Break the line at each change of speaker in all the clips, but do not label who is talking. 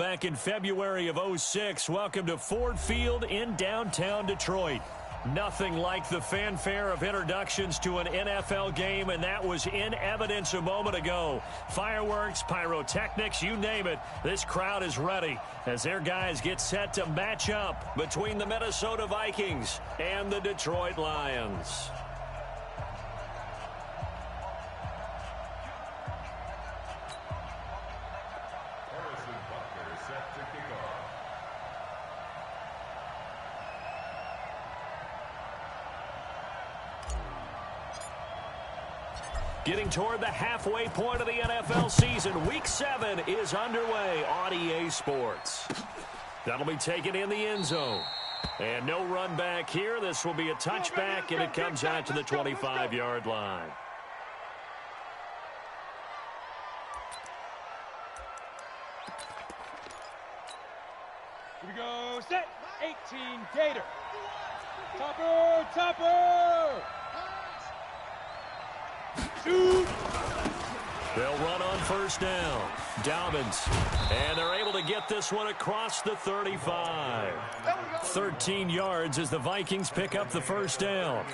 back in February of '06. Welcome to Ford Field in downtown Detroit. Nothing like the fanfare of introductions to an NFL game, and that was in evidence a moment ago. Fireworks, pyrotechnics, you name it. This crowd is ready as their guys get set to match up between the Minnesota Vikings and the Detroit Lions. Getting toward the halfway point of the NFL season, Week 7 is underway on EA Sports. That'll be taken in the end zone. And no run back here. This will be a touchback, and it comes out to the 25-yard line.
Here we go, set, 18, Gator. Topper, Topper! Shoot!
They'll run on first down. Dobbins. And they're able to get this one across the 35. 13 yards as the Vikings pick up the first down.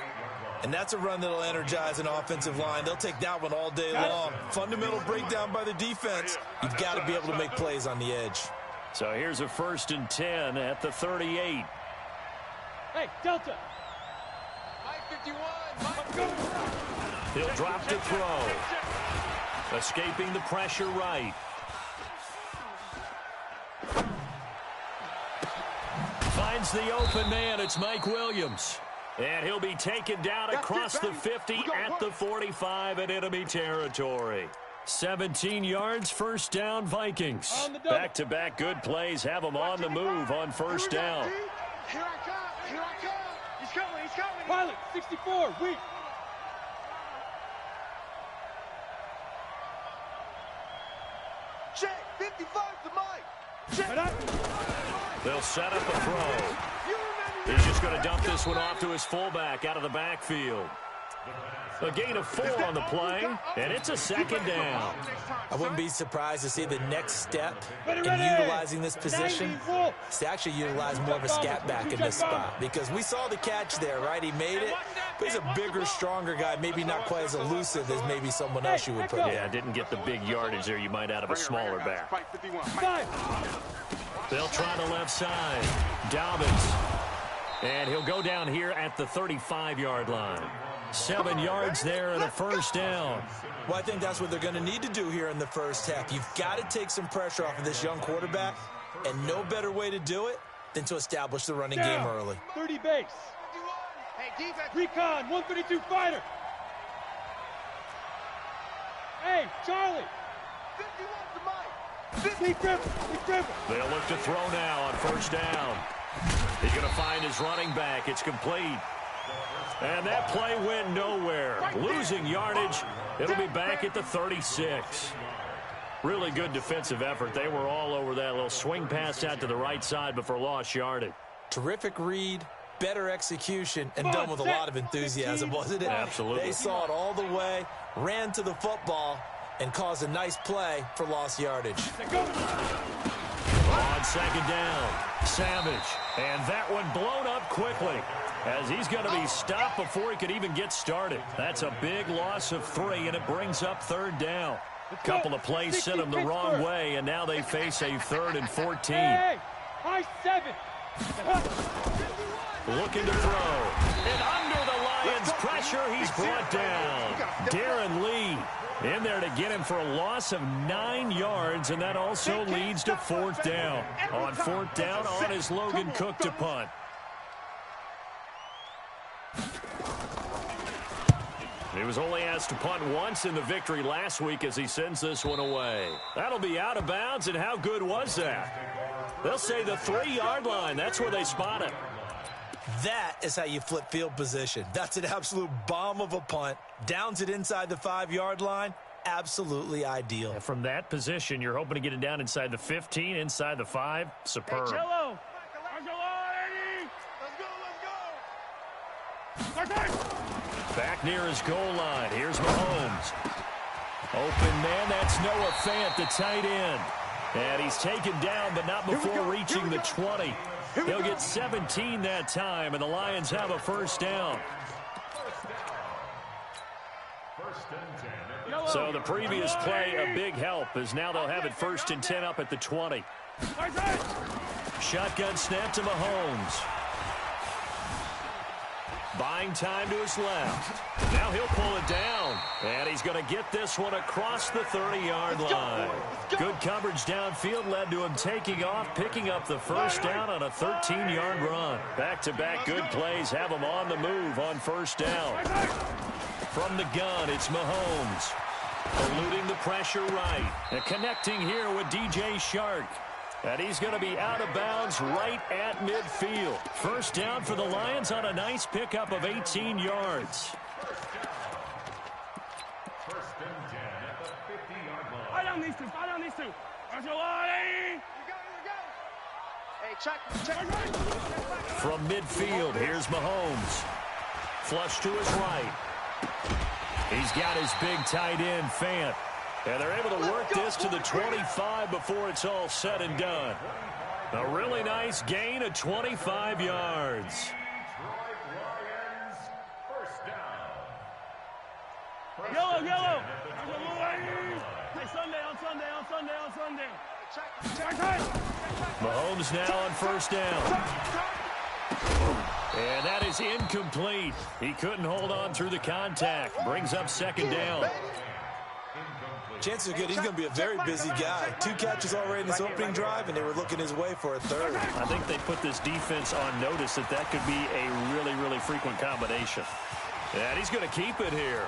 And that's a run that'll energize an offensive line. They'll take that one all day long. Fundamental breakdown by the defense. You've got to be able to make plays on the edge.
So here's a 1st and 10 at the 38.
Hey, Delta.
Mike 51. Mike, go.
He'll drop to throw. Escaping the pressure right. Finds the open man. It's Mike Williams. And he'll be taken down across the 50 at the 45 in enemy territory. 17 yards, first down, Vikings. Back-to-back good plays have them on the move on first down.
Here I come. Here I come. He's coming. He's coming.
Pilot, 64, weak.
Check, 55 to Mike. Check.
They'll set up a throw. He's just going to dump this one off to his fullback out of the backfield. A gain of 4 on the play, and it's a 2nd down.
I wouldn't be surprised to see the next step in utilizing this position is to actually utilize more of a scat back in this spot, because we saw the catch there, right? He made it, but he's a bigger, stronger guy, maybe not quite as elusive as maybe someone else you would put in.
Yeah, didn't get the big yardage there you might out of a smaller back. They'll try the left side. Dobbins. And he'll go down here at the 35-yard line. 7 yards there and a first down.
Well, I think that's what they're going to need to do here in the first half. You've got to take some pressure off of this young quarterback, and no better way to do it than to establish the running game early.
30 base.
Hey, defense.
Recon, 132 fighter. Hey, Charlie.
51 to Mike.
Keep dribbling.
They'll look to throw now on first down. He's going to find his running back. It's complete. And that play went nowhere. Losing yardage. It'll be back at the 36. Really good defensive effort. They were all over that little swing pass out to the right side before lost yardage.
Terrific read, better execution, and done with a lot of enthusiasm, wasn't it?
Absolutely.
They saw it all the way, ran to the football, and caused a nice play for lost yardage.
On second down, Savage. And that one blown up quickly as he's going to be stopped before he could even get started. That's a big loss of 3, and it brings up 3rd down. Couple of plays sent them the wrong way, and now they face a 3rd and 14.
Hey, high 7.
Looking to throw. And under the Lions' pressure, he's brought down. Darren Lee in there to get him for a loss of 9 yards, and that also leads to 4th down. On 4th down, on is Logan Cook to punt. He was only asked to punt once in the victory last week as he sends this one away. That'll be out of bounds, and how good was that? They'll say the 3-yard line. That's where they spot it.
That is how you flip field position. That's an absolute bomb of a punt. Downs it inside the 5-yard line. Absolutely ideal.
And from that position, you're hoping to get it down inside the 15, inside the 5. Superb.
Hey, Cello. Let's go.
Back near his goal line. Here's Mahomes. Open man, that's Noah Fant, the tight end. And he's taken down, but not before reaching the 20. He'll get 17 that time, and the Lions have a first down. So the previous play, a big help, as now they'll have it 1st and 10 up at the 20. Shotgun snap to Mahomes. Buying time to his left. Now he'll pull it down. And he's going to get this one across the 30-yard line. Good coverage downfield led to him taking off, picking up the first down on a 13-yard run. Back-to-back good plays have him on the move on first down. From the gun, it's Mahomes. Eluding the pressure right. And connecting here with DJ Shark. And he's going to be out of bounds right at midfield. First down for the Lions on a nice pickup of 18 yards.
Fire down these two. Fire down these two. Hey,
check.
From midfield, here's Mahomes. Flush to his right. He's got his big tight end, Fant. And they're able to work this to the 25 before it's all said and done. A really nice gain of 25 yards.
Yellow. Hey, Sunday. Check.
Mahomes now on first down. And that is incomplete. He couldn't hold on through the contact. Brings up second down.
Chances are good he's going to be a very busy guy. 2 catches already in this opening drive, and they were looking his way for a third.
I think they put this defense on notice that could be a really, really frequent combination. And he's going to keep it here.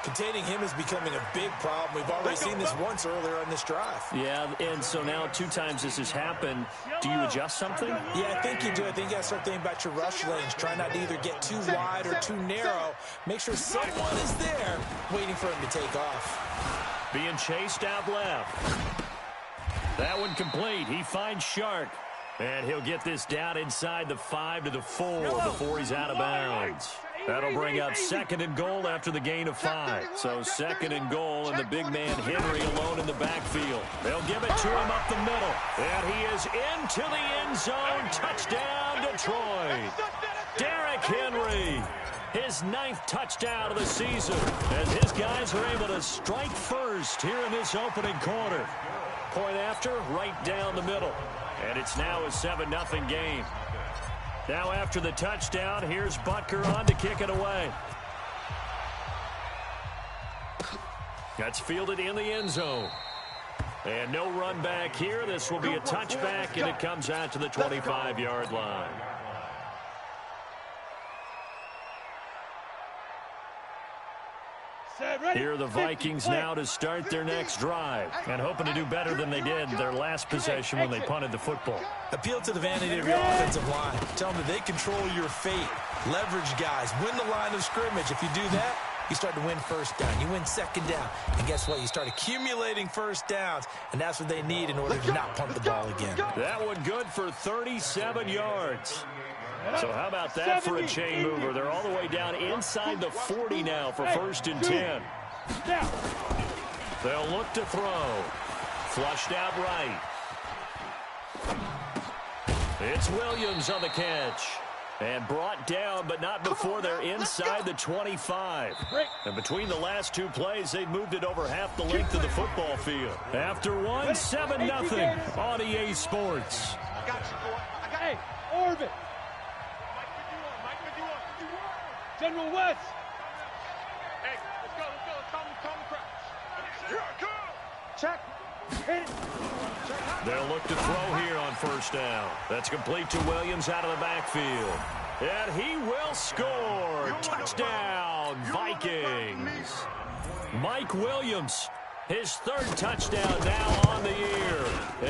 Containing him is becoming a big problem. We've already seen this once earlier on this drive.
Yeah, and so now 2 times this has happened. Do you adjust something?
Yeah, I think you do. I think you got to start thinking about your rush lanes. Try not to either get too wide or too narrow. Make sure someone is there waiting for him to take off.
Being chased out left. That one complete. He finds Shark. And he'll get this down inside the 5 to the 4 before he's out of bounds. That'll bring up 2nd and goal after the gain of 5. So 2nd and goal, and the big man Henry alone in the backfield. They'll give it to him up the middle. And he is into the end zone. Touchdown, Detroit. Derrick Henry, his 9th touchdown of the season, as his guys are able to strike first here in this opening quarter. Point after, right down the middle. And it's now a 7-0 game. Now after the touchdown, here's Butker on to kick it away. That's fielded in the end zone. And no run back here. This will be a touchback, and it comes out to the 25-yard line. Here are the Vikings now to start their next drive, and hoping to do better than they did their last possession when they punted the football.
Appeal to the vanity of your offensive line. Tell them that they control your fate. Leverage guys. Win the line of scrimmage. If you do that, you start to win first down. You win second down. And guess what? You start accumulating first downs, and that's what they need in order to not punt the ball again.
That one good for 37 yards. So how about that for a chain mover? They're all the way down inside the 40 now for 1st and 10. They'll look to throw. Flushed out right. It's Williams on the catch. And brought down, but not before they're inside the 25. And between the last 2 plays, they've moved it over half the length of the football field. After one, 7-0 on EA Sports.
I got you, boy.
Hey, Orbit. General West.
Hey, let's go. Calm the crash. Here I come.
Check. Hit it.
They'll look to throw here on first down. That's complete to Williams out of the backfield. And he will score. Touchdown, Vikings. Mike Williams, his 3rd touchdown now on the year,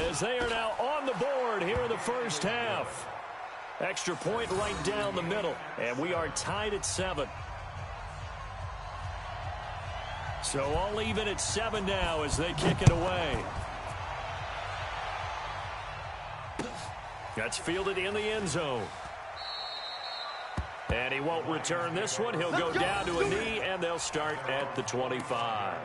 as they are now on the board here in the first half. Extra point right down the middle, and we are tied at 7. So all even at 7 now as they kick it away. That's fielded in the end zone. And he won't return this one. He'll go down to a knee, and they'll start at the 25.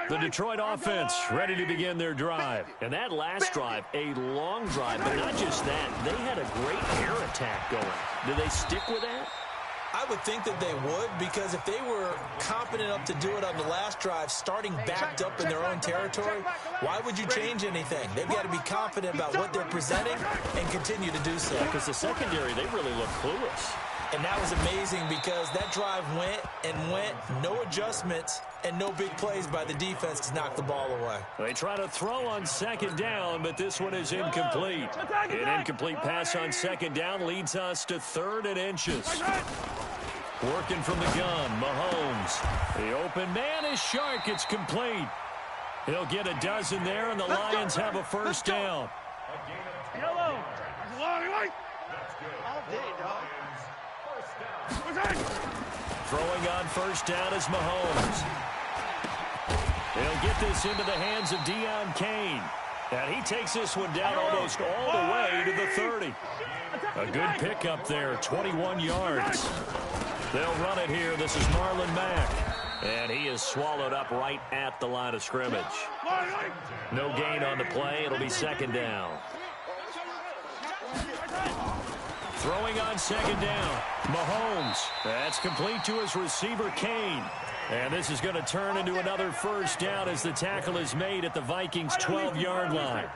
The Detroit offense ready to begin their drive. And that last drive, a long drive, but not just that. They had a great air attack going. Do they stick with that?
I would think that they would, because if they were competent enough to do it on the last drive, starting backed up in their own territory, why would you change anything? They've got to be confident about what they're presenting and continue to do so.
Because the secondary, they really look clueless.
And that was amazing because that drive went and went, no adjustments, and no big plays by the defense to knock the ball away.
They try to throw on second down, but this one is incomplete. An incomplete pass on second down leads us to 3rd and inches. Working from the gun, Mahomes. The open man is Shark. It's complete. He'll get a dozen there, and the Lions have a first down.
Yellow.
All day, dog.
Throwing on first down is Mahomes. He'll get this into the hands of Deion Kane. And he takes this one down almost all the way to the 30. A good pickup there, 21 yards. They'll run it here. This is Marlon Mack. And he is swallowed up right at the line of scrimmage. No gain on the play. It'll be second down. Throwing on second down, Mahomes. That's complete to his receiver, Kane. And this is going to turn into another first down as the tackle is made at the Vikings' 12-yard line.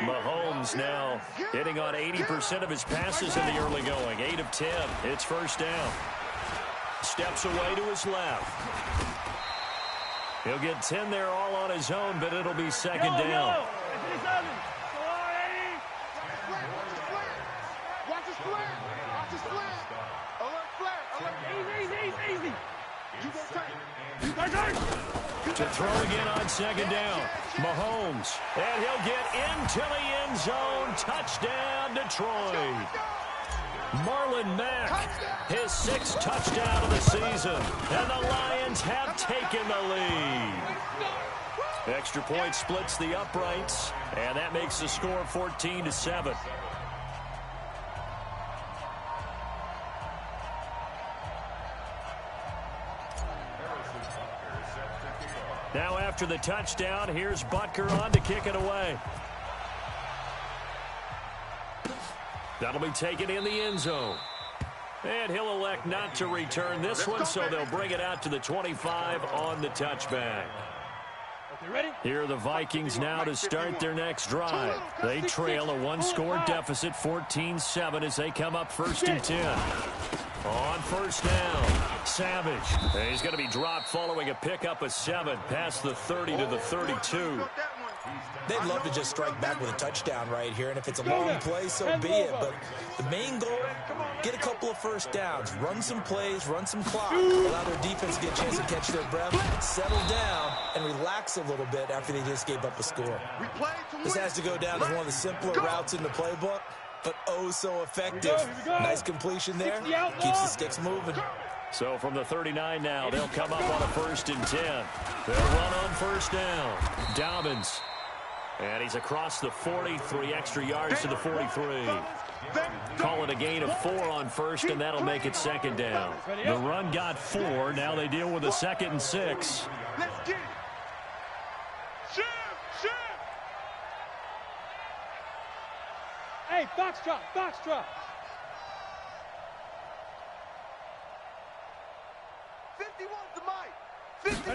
Mahomes now hitting on 80% of his passes in the early going. 8 of 10. It's first down. Steps away to his left. He'll get 10 there all on his own, but it'll be second down. To throw again on second down, Mahomes, and he'll get into the end zone. Touchdown, Detroit. Marlon Mack, his 6th touchdown of the season, and the Lions have taken the lead. Extra point splits the uprights, and that makes the score 14-7. Now after the touchdown, here's Butker on to kick it away. That'll be taken in the end zone. And he'll elect not to return this one, so they'll bring it out to the 25 on the touchback. Here are the Vikings now to start their next drive. They trail a 1-score deficit, 14-7, as they come up 1st and 10. On first down, Savage. He's going to be dropped following a pickup of 7 past the 30 to the 32.
They'd love to just strike back with a touchdown right here, and if it's a long play, so be it. But the main goal, get a couple of first downs, run some plays, run some clock, allow their defense to get a chance to catch their breath, settle down, and relax a little bit after they just gave up a score. This has to go down as one of the simpler routes in the playbook, but oh so effective. Nice completion there, keeps the sticks moving.
So from the 39 now, they'll come up on a 1st and 10. They'll run on first down. Dobbins. And he's across the 40, 3 extra yards to the 43. Call it a gain of 4 on first, and that'll make it second down. The run got 4. Now they deal with a 2nd and 6.
Let's get it. Shoot!
Hey, box drop.
51 to Mike. 50.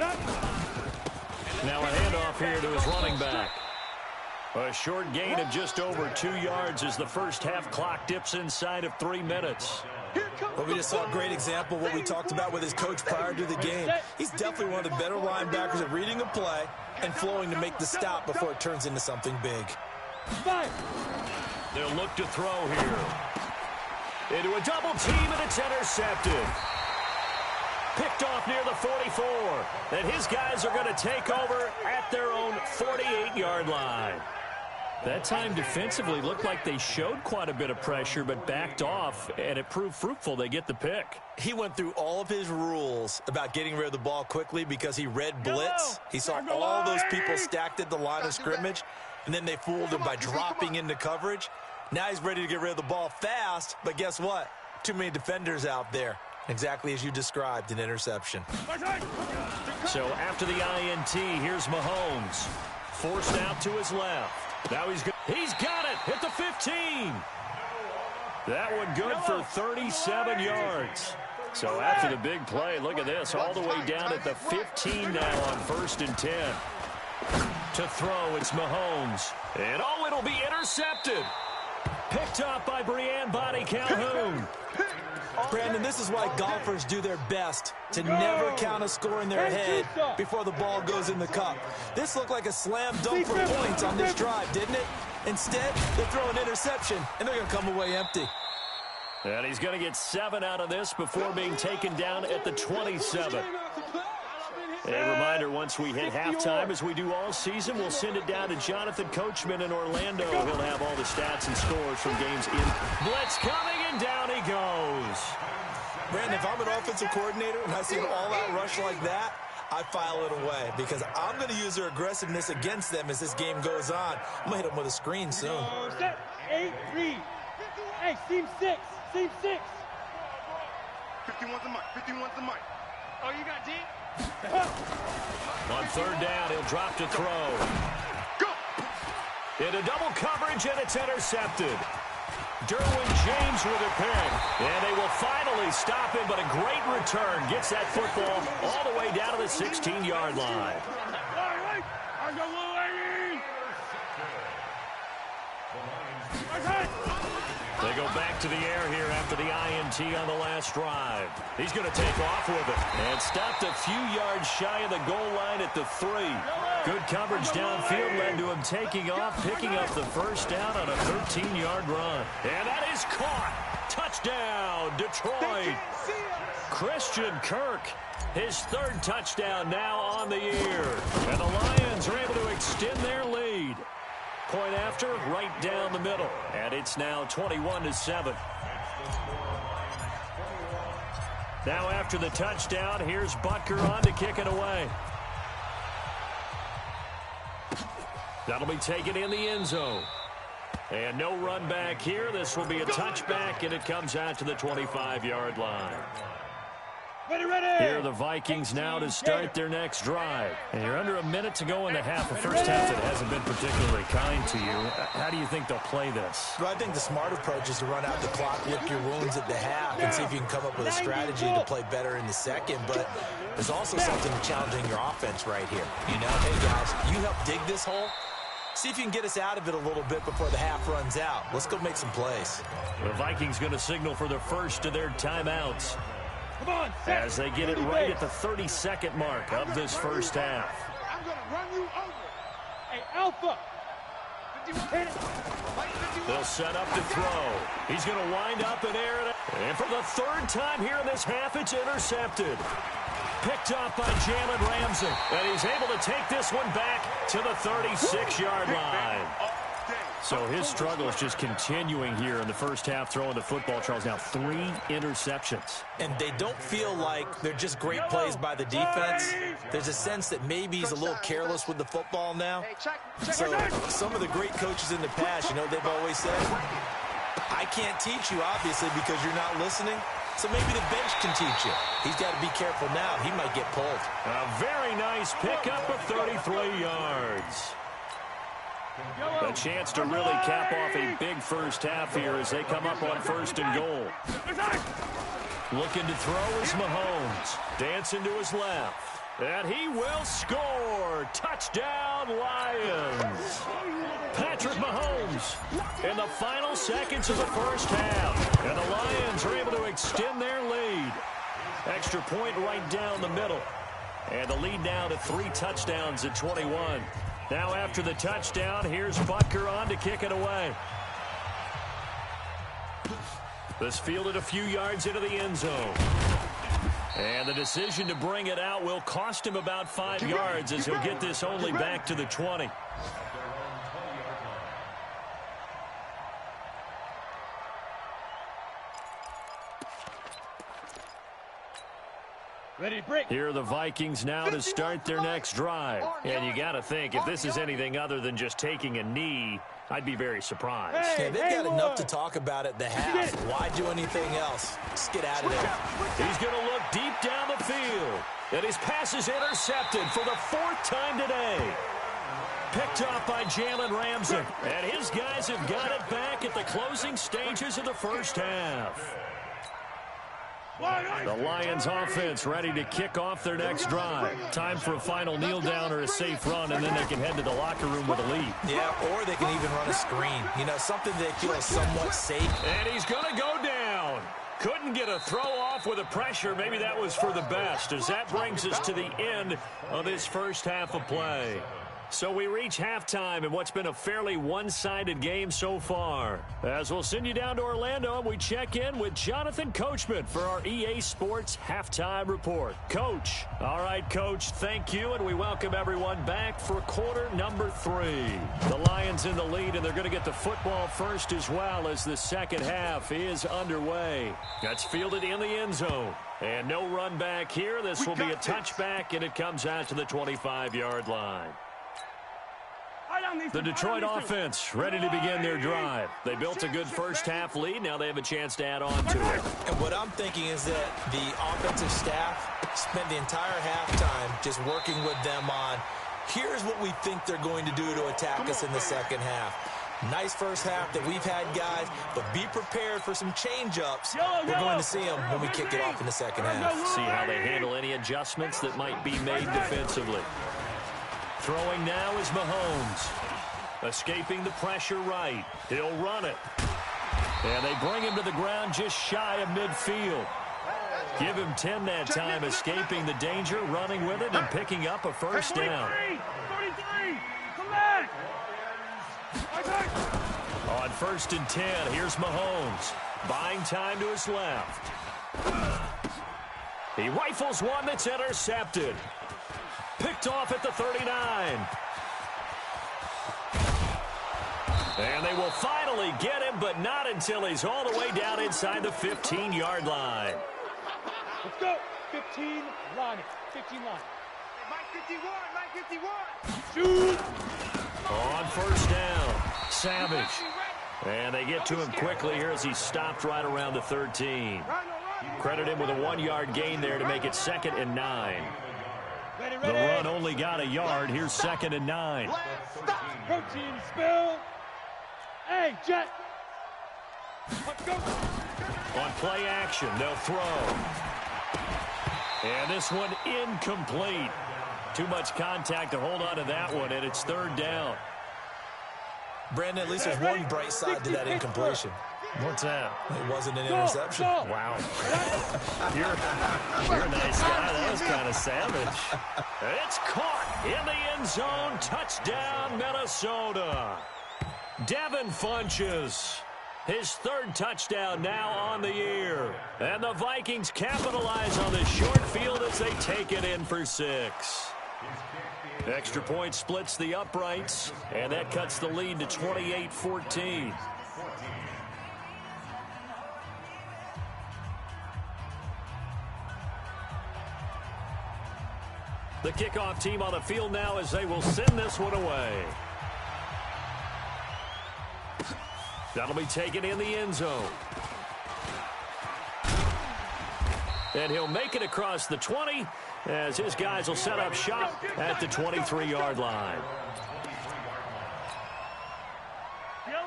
Now a handoff here to his running back. A short gain of just over 2 yards as the first half clock dips inside of 3 minutes.
Well, we just saw a great example of what we talked about with his coach prior to the game. He's definitely one of the better linebackers at reading a play and flowing to make the stop before it turns into something big.
They'll look to throw here. Into a double team, and it's intercepted. Picked off near the 44. And his guys are going to take over at their own 48-yard line. That time defensively looked like they showed quite a bit of pressure but backed off, and it proved fruitful. They get the pick.
He went through all of his rules about getting rid of the ball quickly because he read blitz. He saw all those people stacked at the line of scrimmage, and then they fooled him by dropping into coverage. Now he's ready to get rid of the ball fast, but guess what? Too many defenders out there. Exactly as you described, an interception.
So after the INT, here's Mahomes. Forced out to his left. Now he's got it at the 15. That one good for 37 yards. So after the big play, look at this, all the way down at the 15 now on 1st and 10. To throw, it's Mahomes. And oh, it'll be intercepted. Picked up by Brianne Body Calhoun.
Brandon, this is why golfers do their best to never count a score in their head before the ball goes in the cup. This looked like a slam dunk for points on this drive, didn't it? Instead, they throw an interception, and they're going to come away empty.
And he's going to get 7 out of this before being taken down at the 27. A reminder, once we hit halftime, as we do all season, we'll send it down to Jonathan Coachman in Orlando. He'll have all the stats and scores from games in. Blitz coming, and down he goes.
Brandon, if I'm an offensive coordinator and I see an all-out rush like that, I file it away because I'm going to use their aggressiveness against them as this game goes on. I'm going to hit them with a screen soon.
Set, 8-3. Hey, seam 6. Seam 6.
51's the mic. 51's the mic.
Oh, you got D?
On 3rd down, he'll drop to throw.
Go.
Into double coverage, and it's intercepted. Derwin James with a pick. And they will finally stop him, but a great return. Gets that football all the way down to the 16-yard line. They go back to the air here after the INT on the last drive. He's going to take off with it. And stopped a few yards shy of the goal line at the 3. Good coverage downfield led to him taking off, picking up the first down on a 13-yard run. And that is caught. Touchdown, Detroit. Christian Kirk, his 3rd touchdown now on the year. And the Lions are able to extend their lead. Point after, right down the middle. And it's now 21-7. Now after the touchdown, here's Butker on to kick it away. That'll be taken in the end zone. And no run back here. This will be a touchback, and it comes out to the 25-yard line. Here are the Vikings now to start their next drive. And you're under a minute to go in the half. The first half that hasn't been particularly kind to you. How do you think they'll play this?
Well, I think the smart approach is to run out the clock, lick your wounds at the half, and see if you can come up with a strategy to play better in the second. But there's also something challenging your offense right here. You know, hey, guys, you help dig this hole. See if you can get us out of it a little bit before the half runs out. Let's go make some plays.
The Vikings going to signal for the first of their timeouts as they get it right at the 32nd mark of this first half.
I'm going to run you over. Hey, Alpha.
They'll set up to throw. He's going to wind up and air it. And for the 3rd time here in this half, it's intercepted. Picked up by Jalen Ramsey. And he's able to take this one back to the 36-yard line. So his struggle is just continuing here in the first half, throwing the football. Charles, now 3 interceptions.
And they don't feel like they're just great plays by the defense. There's a sense that maybe he's a little careless with the football now. So some of the great coaches in the past, you know, they've always said, I can't teach you, obviously, because you're not listening. So maybe the bench can teach you. He's got to be careful now. He might get pulled.
A very nice pickup of 33 yards. A chance to really cap off a big first half here as they come up on 1st and goal. Looking to throw is Mahomes. Dancing to his left. And he will score. Touchdown, Lions. Patrick Mahomes in the final seconds of the first half. And the Lions are able to extend their lead. Extra point right down the middle. And the lead now to 3 touchdowns at 21. Now after the touchdown, here's Butker on to kick it away. This fielded a few yards into the end zone. And the decision to bring it out will cost him about 5 yards as he'll get this only back to the 20.
Ready to break.
Here are the Vikings now to start their next drive. And you got to think, if this is anything other than just taking a knee, I'd be very surprised.
Yeah, they've got enough to talk about at the half. Why do anything else? Just get out of there.
He's going to look deep down the field. And his pass is intercepted for the 4th time today. Picked off by Jalen Ramsey. And his guys have got it back at the closing stages of the first half. The Lions offense ready to kick off their next drive. Time for a final kneel down or a safe run, and then they can head to the locker room with a lead.
Yeah, or they can even run a screen. You know, something they feel somewhat safe.
And he's going to go down. Couldn't get a throw off with the pressure. Maybe that was for the best, as that brings us to the end of this first half of play. So we reach halftime in what's been a fairly one-sided game so far. As we'll send you down to Orlando, and we check in with Jonathan Coachman for our EA Sports Halftime Report. Coach. All right, Coach, thank you, and we welcome everyone back for quarter number 3. The Lions in the lead, and they're going to get the football first as well as the second half is underway. That's fielded in the end zone. And no run back here. This will be a touchback, and it comes out to the 25-yard line. The Detroit offense ready to begin their drive. They built a good first half lead. Now they have a chance to add on to it.
And what I'm thinking is that the offensive staff spent the entire halftime just working with them on, here's what we think they're going to do to attack us in the second half. Nice first half that we've had, guys, but be prepared for some change-ups. We're going to see them when we kick it off in the second half.
See how they handle any adjustments that might be made defensively. Throwing now is Mahomes. Escaping the pressure right. He'll run it. And they bring him to the ground just shy of midfield. Give him 10 that time, escaping the danger, running with it, and picking up a first down.
43, come back.
On 1st and 10, here's Mahomes. Buying time to his left. He rifles one that's intercepted. Picked off at the 39. And they will finally get him, but not until he's all the way down inside the 15-yard line.
Let's go. 15 line. 15 line. Line 51. Shoot.
On first down, Savage. And they get to him quickly here as he's stopped right around the 13. Credit him with a 1-yard gain there to make it 2nd and 9. The run only got a yard. Here's 2nd and 9.
Protein spill. Hey, Jet. Let's go.
On play action, they'll throw. And this one incomplete. Too much contact to hold on to that one, and it's 3rd down.
Brandon, at least there's one bright side to that incompletion.
What's that?
It wasn't an interception.
Wow. You're a nice guy. That was kind of savage. It's caught in the end zone. Touchdown, Minnesota. Devin Funchess. His 3rd touchdown now on the year. And the Vikings capitalize on the short field as they take it in for 6. Extra point splits the uprights, and that cuts the lead to 28-14. The kickoff team on the field now as they will send this one away. That'll be taken in the end zone. And he'll make it across the 20 as his guys will set up shop at the 23-yard line.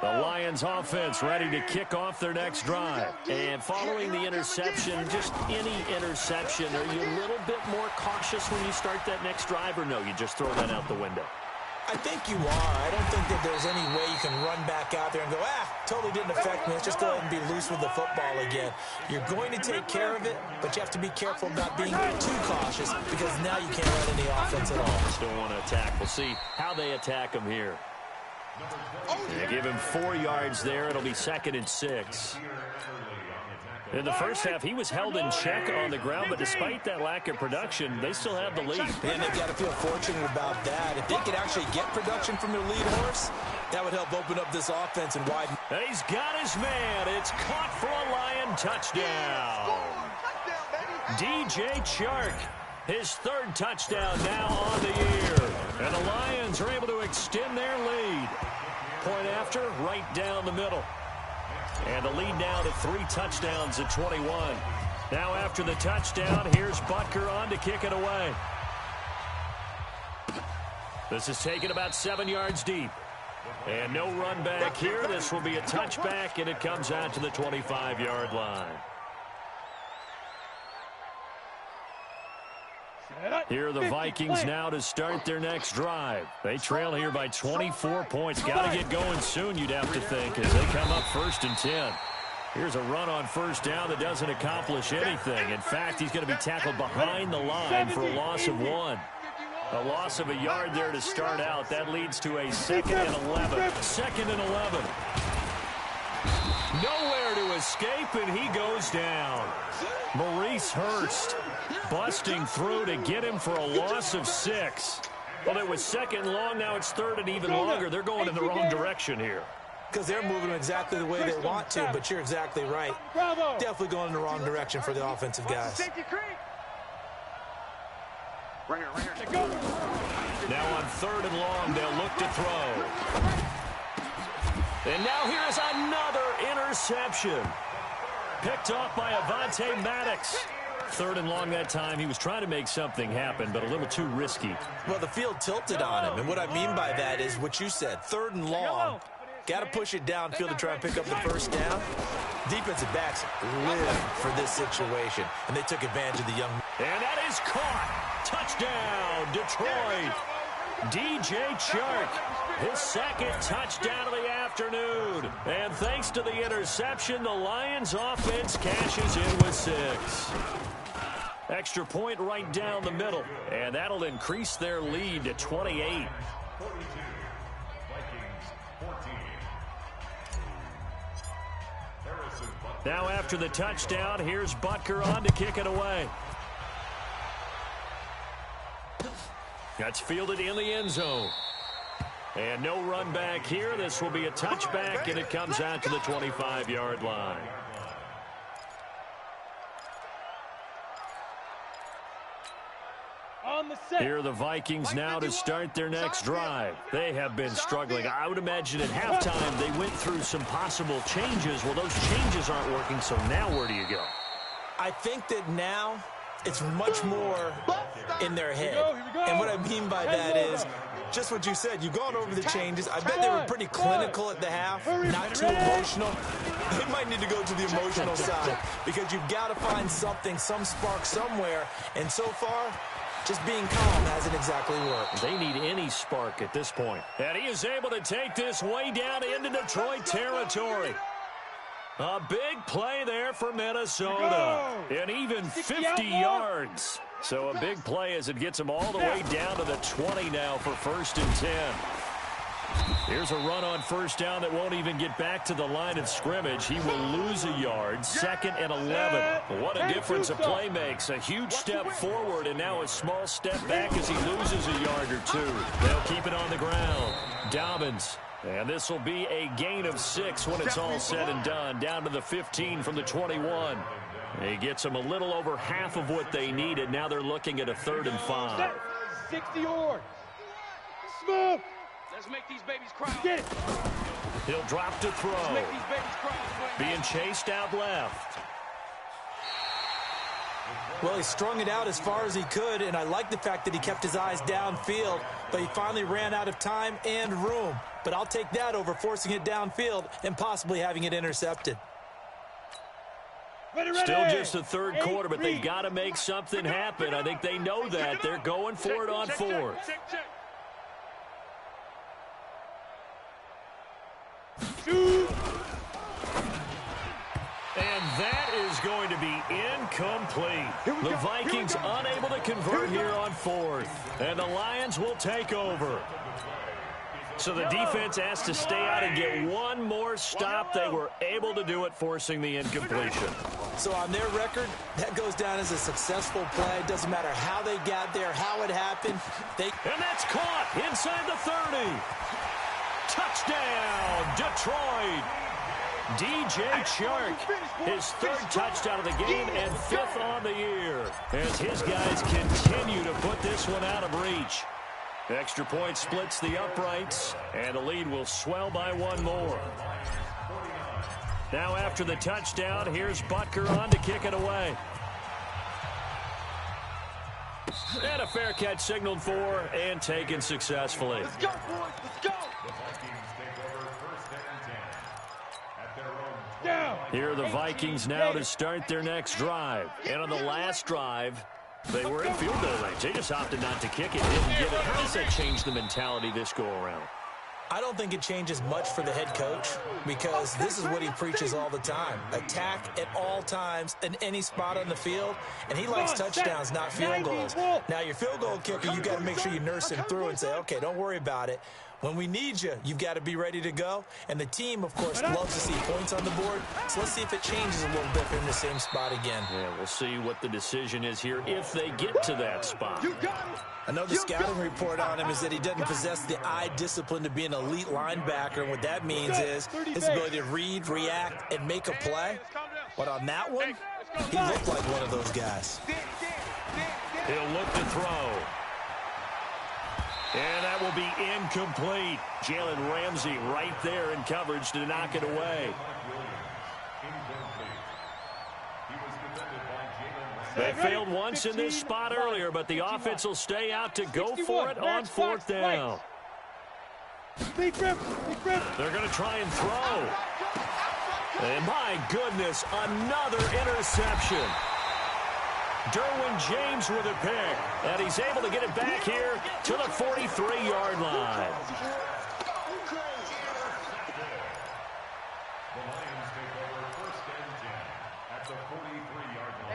The Lions offense ready to kick off their next drive. And following the interception, just any interception, are you a little bit more cautious when you start that next drive, or no, you just throw that out the window?
I think you are. I don't think that there's any way you can run back out there and go, totally didn't affect me. Let's just go ahead and be loose with the football again. You're going to take care of it, but you have to be careful about being too cautious because now you can't run any offense at all.
Just don't want to attack. We'll see how they attack him here. They give him 4 yards there. It'll be 2nd and 6. In the first half, he was held in check on the ground, but despite that lack of production, they still have the lead.
And they've got to feel fortunate about that. If they could actually get production from their lead horse, that would help open up this offense and widen.
And he's got his man. It's caught for a Lion touchdown. DJ Chark, his 3rd touchdown now on the year. And the Lions are able to extend their lead. point after, right down the middle. And the lead now to 3 touchdowns at 21. Now after the touchdown, here's Butker on to kick it away. This is taken about 7 yards deep. And no run back here. This will be a touchback, and it comes out to the 25-yard line. Here are the Vikings now to start their next drive. They trail here by 24 points. Got to get going soon, you'd have to think, as they come up 1st and 10. Here's a run on first down that doesn't accomplish anything. In fact, he's going to be tackled behind the line for a loss of 1. A loss of a yard there to start out. That leads to a 2nd and 11. 2nd and 11. Nowhere to escape, and he goes down. Maurice Hurst busting through to get him for a loss of 6. Well, it was 2nd and long. Now it's 3rd and even longer. They're going in the wrong direction here.
Because they're moving exactly the way they want to, but you're exactly right. Definitely going in the wrong direction for the offensive guys.
Now on 3rd and long, they'll look to throw. And now here's another interception. Picked off by Avonte Maddox. 3rd and long that time. He was trying to make something happen, but a little too risky.
Well, the field tilted on him, and what I mean by that is what you said. 3rd and long. Got to push it downfield to try and pick up the first down. Defensive backs live for this situation, and they took advantage of the young.
And that is caught. Touchdown, Detroit. DJ Chark, his 2nd touchdown of the afternoon. And thanks to the interception, the Lions offense cashes in with 6. Extra point right down the middle, and that'll increase their lead to 28. Now after the touchdown, here's Butker on to kick it away. That's fielded in the end zone. And no run back here. This will be a touchback, and it comes out to the 25-yard line. Here are the Vikings now to start their next drive. They have been struggling. I would imagine at halftime they went through some possible changes. Well, those changes aren't working, so now where do you go?
I think that now it's much more in their head. And what I mean by that is just what you said. You've gone over the changes. I bet they were pretty clinical at the half, not too emotional. They might need to go to the emotional side because you've got to find something, some spark somewhere. And so far, just being calm hasn't exactly worked.
They need any spark at this point. And he is able to take this way down into Detroit territory. A big play there for Minnesota. And even 50 yards. So a big play as it gets them all the way down to the 20 now for 1st and 10. Here's a run on first down that won't even get back to the line of scrimmage. He will lose a yard. 2nd and 11. What a difference a play makes. A huge step forward and now a small step back as he loses a yard or 2. They'll keep it on the ground. Dobbins. And this will be a gain of 6 when it's all said and done. Down to the 15 from the 21. He gets them a little over half of what they needed. Now they're looking at a 3rd and 5.
60 yards. Smooth.
Let's make these babies cry.
Get it.
He'll drop to throw.
Let's make these babies cry.
Being chased out left.
Well, he strung it out as far as he could, and I like the fact that he kept his eyes downfield, but he finally ran out of time and room. But I'll take that over forcing it downfield and possibly having it intercepted.
Still just the 3rd quarter, but they've got to make something happen. I think they know that. They're going for it on 4th. And that is going to be incomplete. The Vikings unable to convert here on 4th. And the Lions will take over. So the defense has to stay out and get one more stop. They were able to do it, forcing the incompletion.
So on their record, that goes down as a successful play. Doesn't matter how they got there, how it happened.
And that's caught inside the 30. Touchdown, Detroit. DJ Chark, his 3rd touchdown of the game and 5th on the year. As his guys continue to put this one out of reach. Extra point splits the uprights, and the lead will swell by one more. Now after the touchdown, here's Butker on to kick it away. And a fair catch signaled for and taken successfully.
Let's go, boys. Let's go.
Here are the Vikings now to start their next drive. And on the last drive, they were in field goal range. They just opted not to kick it, didn't get it. How does that change the mentality this go-around?
I don't think it changes much for the head coach because this is what he preaches all the time. Attack at all times in any spot on the field, and he likes touchdowns, not field goals. Now, your field goal kicker, you got to make sure you nurse him through and say, okay, don't worry about it. When we need you, you've got to be ready to go. And the team, of course, loves to see points on the board. So let's see if it changes a little bit in the same spot again.
Yeah, we'll see what the decision is here if they get to that spot.
I know the scouting report on him is that he doesn't possess the eye discipline to be an elite linebacker. And what that means is his ability to read, react, and make a play. But on that one, he looked like one of those guys.
He'll look to throw. And that will be incomplete. Jalen Ramsey right there in coverage to knock it away. They failed once in this spot earlier, but the offense will stay out to go for it on fourth down. They're going to try and throw. And my goodness, another interception. Derwin James with a pick, and he's able to get it back here to the 43-yard line.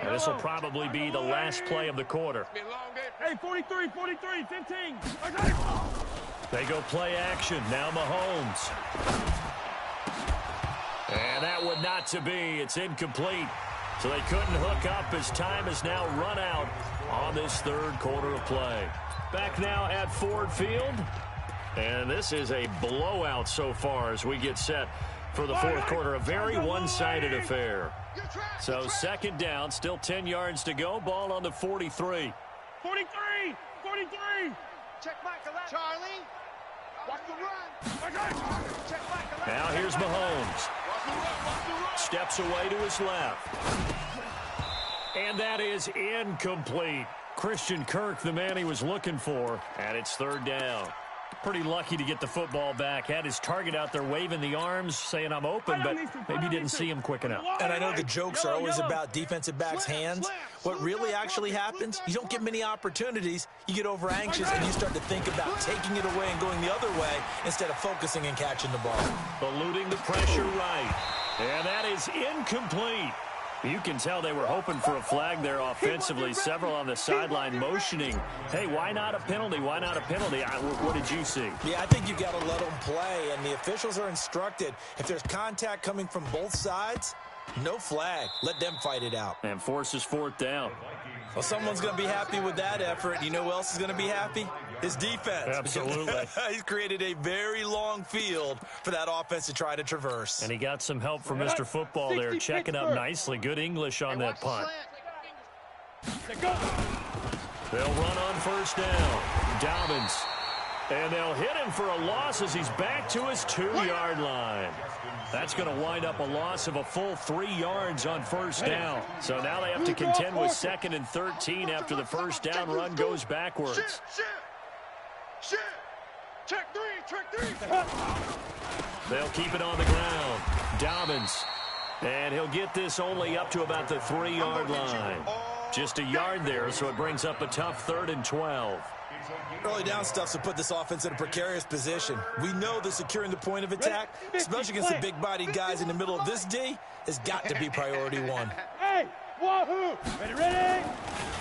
And this will probably be the last play of the quarter.
Hey, 43, 15.
They go play action. Now Mahomes. And that would not to be. It's incomplete. So they couldn't hook up as time has now run out on this third quarter of play. Back now at Ford Field. And this is a blowout so far as we get set for the fourth quarter. A very one-sided affair. So second down, still 10 yards to go. Ball on the 43.
43.
Check Michael out. Charlie. Watch the run. Check Michael out.
Now here's Mahomes. Steps away to his left. And that is incomplete. Christian Kirk, the man he was looking for, and it's third down. Pretty lucky to get the football back. Had his target out there waving the arms, saying I'm open, but maybe didn't see him quick enough.
And I know the jokes are always about defensive backs' hands. What really actually happens, you don't get many opportunities. You get over anxious and you start to think about taking it away and going the other way instead of focusing and catching the ball.
Eluding the pressure right. And that is incomplete. You can tell they were hoping for a flag there offensively. Several on the sideline motioning, hey, why not a penalty? Why not a penalty? What did you see?
Yeah, I think you got to let them play, and the officials are instructed. If there's contact coming from both sides, no flag. Let them fight it out.
And forces fourth down.
Well, someone's going to be happy with that effort. You know who else is going to be happy? His defense.
Absolutely.
He's created a very long field for that offense to try to traverse.
And he got some help from Mr. Football there, checking up nicely. Good English on that punt. They'll run on first down. Dobbins. And they'll hit him for a loss as he's back to his 2-yard line. That's going to wind up a loss of a full 3 yards on first down. So now they have to contend with 2nd and 13 after the first down run goes backwards.
Shit. Check three.
They'll keep it on the ground. Dobbins. And he'll get this only up to about the 3-yard line. Just a yard there, so it brings up a tough 3rd and 12.
Early down stuff to put this offense in a precarious position. We know that securing the point of attack, especially against the big-bodied guys in the middle of this D, has got to be priority one.
Hey, wahoo! Ready?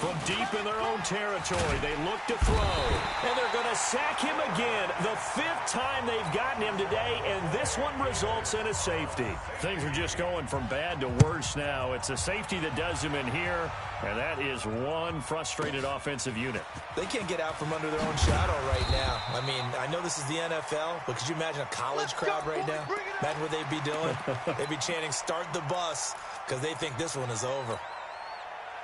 From deep in their own territory, they look to throw. And they're going to sack him again. The 5th time they've gotten him today, and this one results in a safety. Things are just going from bad to worse now. It's a safety that does him in here, and that is one frustrated offensive unit.
They can't get out from under their own shadow right now. I mean, I know this is the NFL, but could you imagine a college crowd right now? Imagine what they'd be doing. They'd be chanting, "Start the bus," because they think this one is over.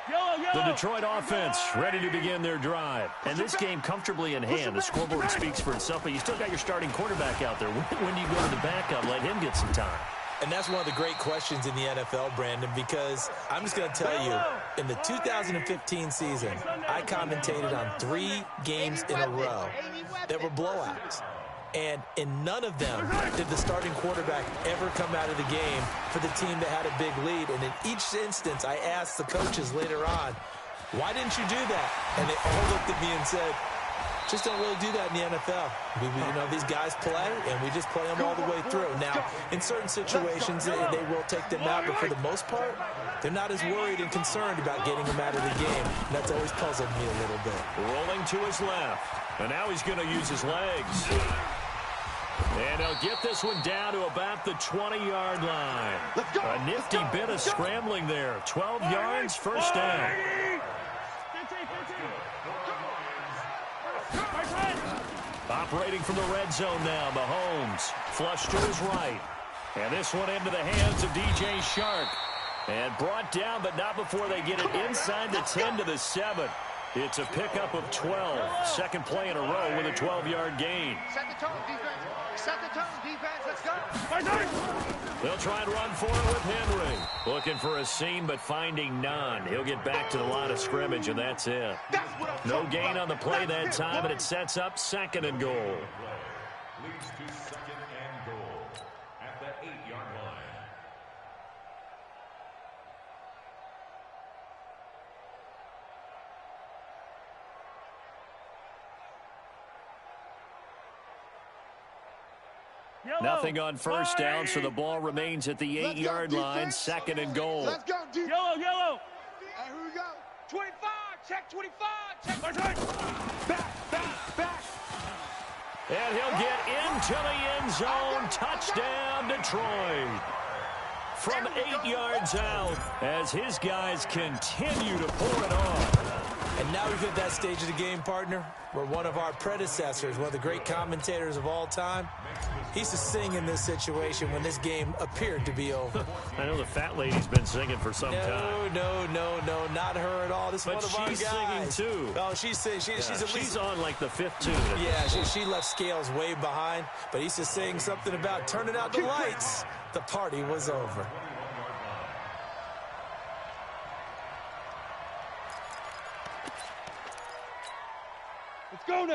The Detroit offense ready to begin their drive. And this game comfortably in hand. The scoreboard speaks for itself, but you still got your starting quarterback out there. When do you go to the backup, let him get some time?
And that's one of the great questions in the NFL, Brandon, because I'm just going to tell you, in the 2015 season, I commentated on 3 games in a row that were blowouts. And in none of them did the starting quarterback ever come out of the game for the team that had a big lead. And in each instance, I asked the coaches later on, why didn't you do that? And they all looked at me and said, just don't really do that in the NFL. These guys play, and we just play them all the way through. Now, in certain situations, they will take them out, but for the most part, they're not as worried and concerned about getting them out of the game. And that's always puzzled me a little bit.
Rolling to his left, and now he's going to use his legs. And he'll get this one down to about the 20-yard line. A nifty bit of scrambling there. 12 yards, first down. Operating from the red zone now, Mahomes. Flush to his right. And this one into the hands of DJ Shark. And brought down, but not before they get it inside the 10 to the 7. It's a pickup of 12. Second play in a row with a 12-yard gain.
Set the tone, defense. Set the tone, defense. Let's go.
They'll try and run for it with Henry. Looking for a seam, but finding none. He'll get back to the line of scrimmage, and that's it. No gain on the play that time, and it sets up 2nd and goal.
Leads to 2nd and goal at the 8-yard line.
Nothing on first down, so the ball remains at the 8-yard line, 2nd and goal.
Let's go, defense. Yellow.
Hey, here we go. 25, check 25, check.
Back.
And he'll get into the end zone. Touchdown, Detroit. From 8 yards out as his guys continue to pour it on.
And now we've hit that stage of the game, partner, where one of our predecessors, one of the great commentators of all time, he used to sing in this situation when this game appeared to be over.
I know the fat lady's been singing for some time.
No, not her at all. This is one of our guys.
But she's singing, too.
Oh, she's at least...
She's on, like, the 5th tune.
Yeah, she left Scales way behind, but he used to sing something about turning out the lights. The party was over.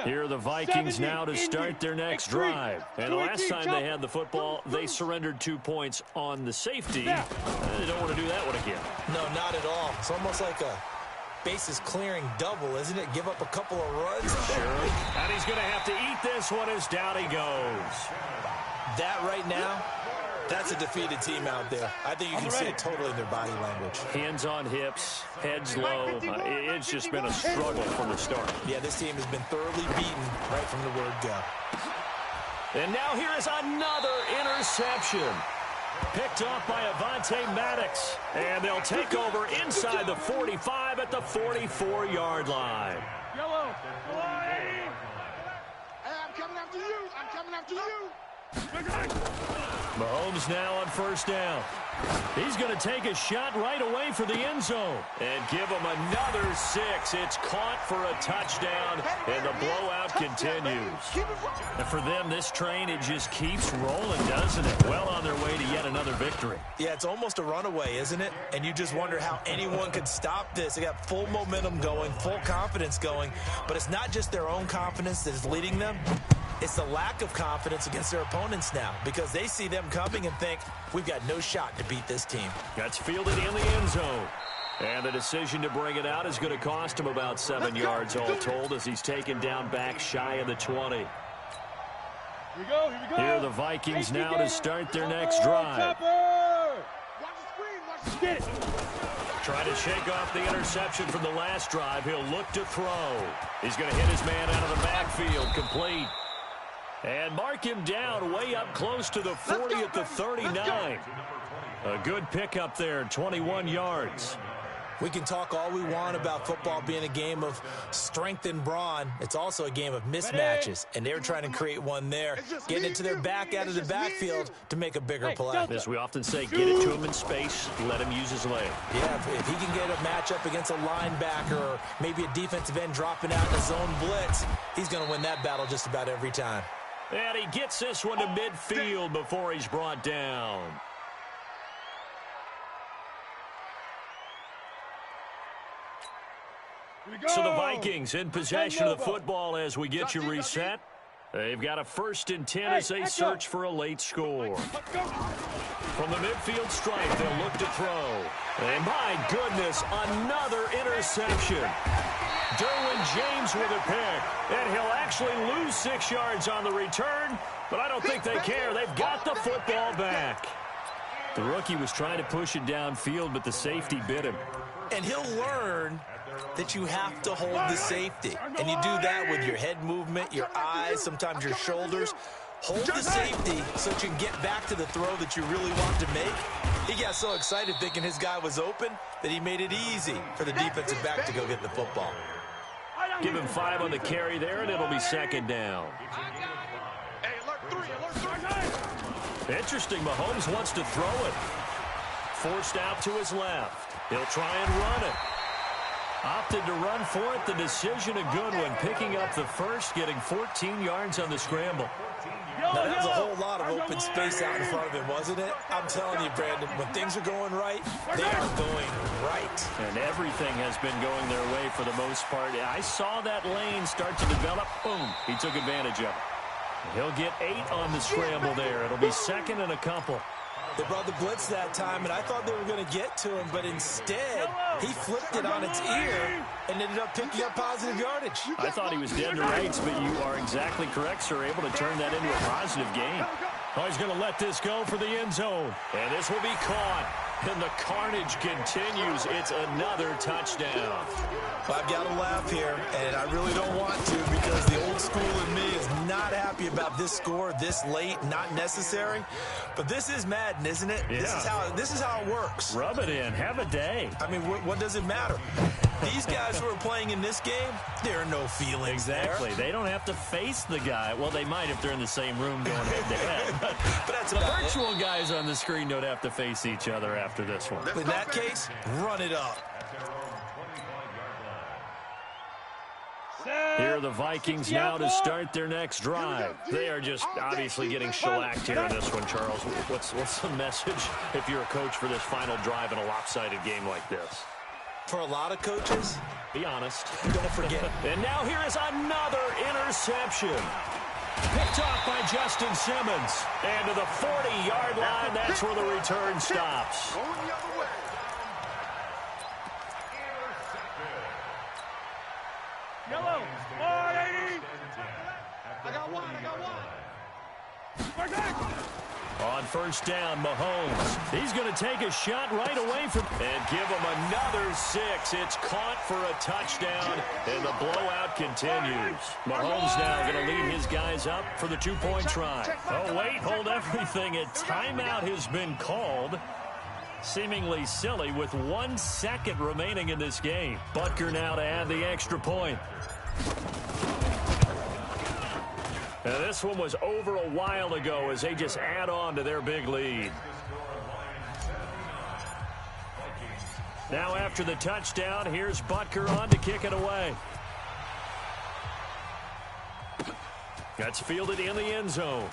Here are the Vikings now to start their next drive. And the last time they had the football, they surrendered 2 points on the safety. They don't want to do that one again.
No, not at all. It's almost like a bases clearing double, isn't it? Give up a couple of runs.
Sure. And he's going to have to eat this one as down he goes.
That right now, that's a defeated team out there. I think you can see it totally in their body language.
Hands on hips, heads low. It's just been a struggle from the start.
Yeah, this team has been thoroughly beaten right from the word go.
And now here is another interception. Picked off by Avonte Maddox. And they'll take over inside the 45 at the 44-yard line.
Yellow.
Hey, I'm coming after you.
Mahomes now on first down. He's going to take a shot right away for the end zone and give him another 6. It's caught for a touchdown, and the blowout continues. And for them, this train, it just keeps rolling, doesn't it? Well on their way to yet another victory.
Yeah, it's almost a runaway, isn't it? And you just wonder how anyone could stop this. They got full momentum going, full confidence going, but it's not just their own confidence that is leading them. It's the lack of confidence against their opponents now because they see them coming and think, we've got no shot to beat this team.
That's fielded in the end zone. And the decision to bring it out is going to cost him about 7 yards all told as he's taken down back shy of the 20.
Here we go.
Here are the Vikings now to start their next drive.
Watch the screen.
Get it.
Try to shake off the interception from the last drive. He'll look to throw. He's going to hit his man out of the backfield. Complete. And mark him down way up close to the 40 at the 39. A good pickup there, 21 yards.
We can talk all we want about football being a game of strength and brawn. It's also a game of mismatches, and they're trying to create one there, getting it to their back out of the backfield to make a bigger play.
As we often say, get it to him in space, let him use his leg.
Yeah, if he can get a matchup against a linebacker or maybe a defensive end dropping out in a zone blitz, he's going to win that battle just about every time.
And he gets this one to midfield before he's brought down. So the Vikings in possession of the football as we get you reset. They've got a 1st and 10 as they search for a late score. From the midfield stripe, they'll look to throw. And my goodness, another interception. Derwin James with a pick. And he'll actually lose 6 yards on the return, but I don't think they care. They've got the football back. The rookie was trying to push it downfield, but the safety bit him.
And he'll learn that you have to hold the safety. And you do that with your head movement, your eyes, sometimes your shoulders. Hold the safety so that you can get back to the throw that you really want to make. He got so excited thinking his guy was open that he made it easy for the defensive back to go get the football.
Give him 5 on the carry there, and it'll be 2nd down.
Hey, alert 3.
Interesting, Mahomes wants to throw it. Forced out to his left. He'll try and run it. Opted to run for it. The decision a good one. Picking up the first, getting 14 yards on the scramble.
Now, that was a whole lot of open space out in front of him, wasn't it? I'm telling you, Brandon, when things are going right, they are going right.
And everything has been going their way for the most part. I saw that lane start to develop. Boom. He took advantage of it. He'll get 8 on the scramble there. It'll be 2nd and a couple.
They brought the blitz that time, and I thought they were going to get to him, but instead, he flipped it on its ear and ended up picking up positive yardage.
I thought he was dead to rights, but you are exactly correct, sir. Able to turn that into a positive gain. Oh, he's going to let this go for the end zone. And this will be caught. And the carnage continues. It's another touchdown.
I've got to laugh here, and I really don't want to because the old school in me is not happy about this score this late, not necessary. But this is Madden, isn't it?
Yeah.
This is how it works.
Rub it in. Have a day.
I mean, what does it matter? These guys who are playing in this game, there are no feelings
Exactly.
there.
They don't have to face the guy. Well, they might if they're in the same room going head-to-head. But
that's
the
about
virtual guys on the screen don't have to face each other after this one.
In that case, run it up.
Here are the Vikings now to start their next drive. They are just obviously getting shellacked here in this one, Charles. What's the message if you're a coach for this final drive in a lopsided game like this?
For a lot of coaches,
be honest.
Don't forget.
And now here is another interception. Picked off by Justin Simmons. And to the 40-yard line, that's where the return stops.
Yellow, 480.
I got one.
On 1st down, Mahomes. He's going to take a shot right away from and give him another 6. It's caught for a touchdown, and the blowout continues. Mahomes now going to lead his guys up for the 2-point try. Oh, wait, hold everything. A timeout has been called. Seemingly silly with 1 second remaining in this game. Butker now to add the extra point. Now, this one was over a while ago as they just add on to their big lead. Now after the touchdown, here's Butker on to kick it away. That's fielded in the end zone.